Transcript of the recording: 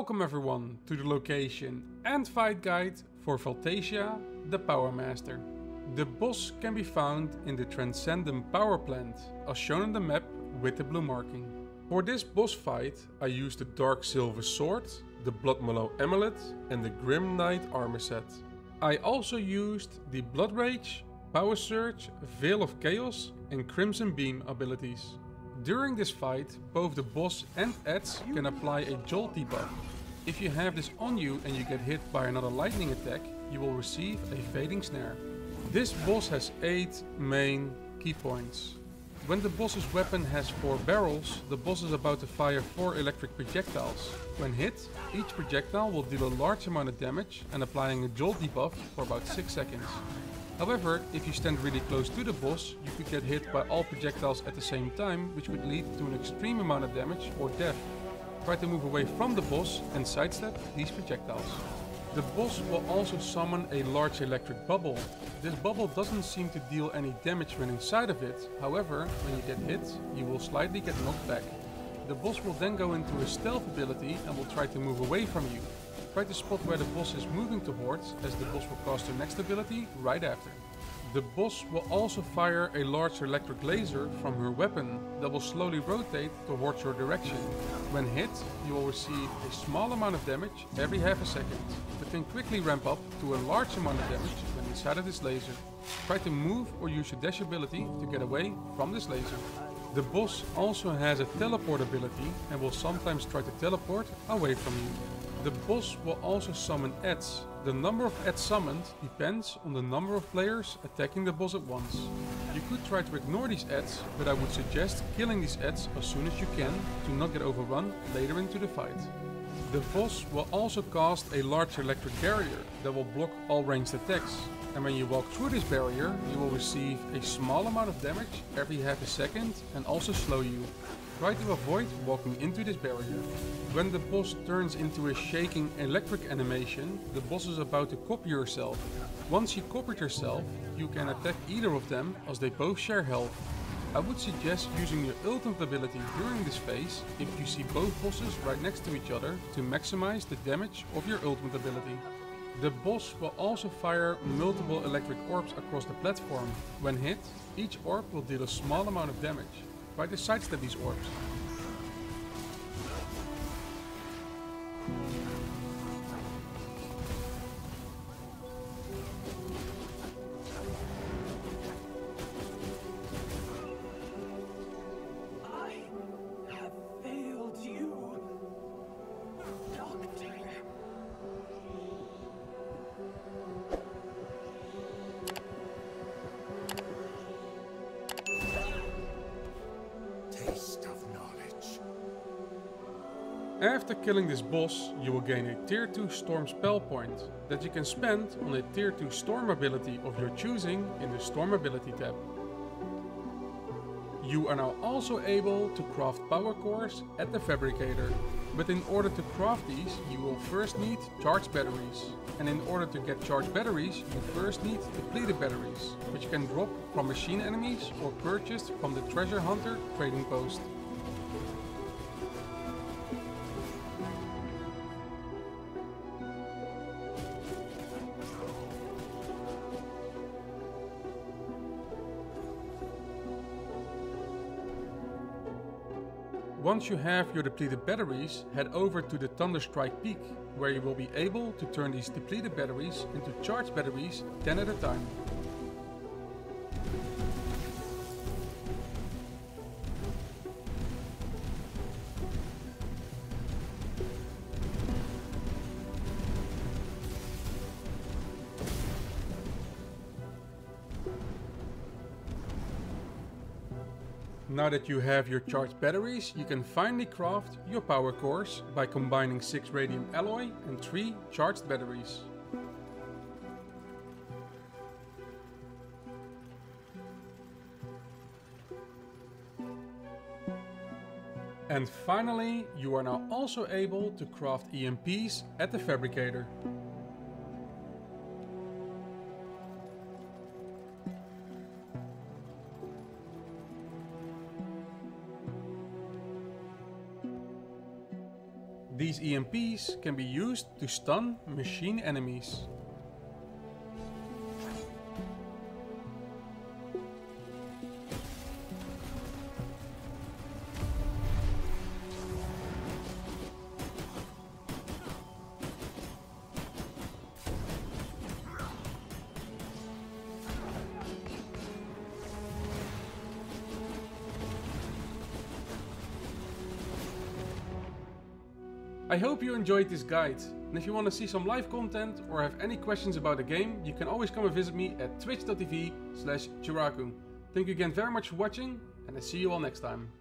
Welcome everyone to the location and fight guide for Voltatia, the Power Master. The boss can be found in the Transcendent Power Plant, as shown on the map with the blue marking. For this boss fight I used the Dark Silver Sword, the Blood Mallow Amulet and the Grim Knight armor set. I also used the Blood Rage, Power Surge, Veil of Chaos and Crimson Beam abilities. During this fight, both the boss and adds can apply a Jolt debuff. If you have this on you and you get hit by another lightning attack, you will receive a Fading Snare. This boss has 8 main key points. When the boss's weapon has 4 barrels, the boss is about to fire 4 electric projectiles. When hit, each projectile will deal a large amount of damage and applying a Jolt debuff for about 6 seconds. However, if you stand really close to the boss, you could get hit by all projectiles at the same time, which would lead to an extreme amount of damage or death. Try to move away from the boss and sidestep these projectiles. The boss will also summon a large electric bubble. This bubble doesn't seem to deal any damage when inside of it, however, when you get hit, you will slightly get knocked back. The boss will then go into a stealth ability and will try to move away from you. Try to spot where the boss is moving towards, as the boss will cast her next ability right after. The boss will also fire a large electric laser from her weapon that will slowly rotate towards your direction. When hit, you will receive a small amount of damage every half a second, but can quickly ramp up to a large amount of damage when inside of this laser. Try to move or use your dash ability to get away from this laser. The boss also has a teleport ability and will sometimes try to teleport away from you. The boss will also summon adds. The number of adds summoned depends on the number of players attacking the boss at once. You could try to ignore these adds, but I would suggest killing these adds as soon as you can to not get overrun later into the fight. The boss will also cast a large electric barrier that will block all ranged attacks. And when you walk through this barrier, you will receive a small amount of damage every half a second and also slow you. Try to avoid walking into this barrier. When the boss turns into a shaking electric animation, the boss is about to copy yourself. Once you copied yourself, you can attack either of them as they both share health. I would suggest using your ultimate ability during this phase if you see both bosses right next to each other to maximize the damage of your ultimate ability. The boss will also fire multiple electric orbs across the platform. When hit, each orb will deal a small amount of damage. Try to sidestep these orbs. I have failed you, Doctor. Taste of knowledge. After killing this boss, you will gain a tier 2 Storm spell point that you can spend on a tier 2 Storm ability of your choosing in the Storm ability tab. You are now also able to craft power cores at the fabricator, but in order to craft these you will first need charged batteries, and in order to get charged batteries you first need depleted batteries, which you can drop from machine enemies or purchased from the treasure hunter trading post. Once you have your depleted batteries, head over to the Thunderstrike Peak, where you will be able to turn these depleted batteries into charged batteries 10 at a time. Now that you have your charged batteries, you can finally craft your power cores by combining 6 radium alloy and 3 charged batteries. And finally, you are now also able to craft EMPs at the fabricator. These EMPs can be used to stun machine enemies. I hope you enjoyed this guide, and if you want to see some live content or have any questions about the game, you can always come and visit me at twitch.tv/Chiraku. Thank you again very much for watching, and I see you all next time.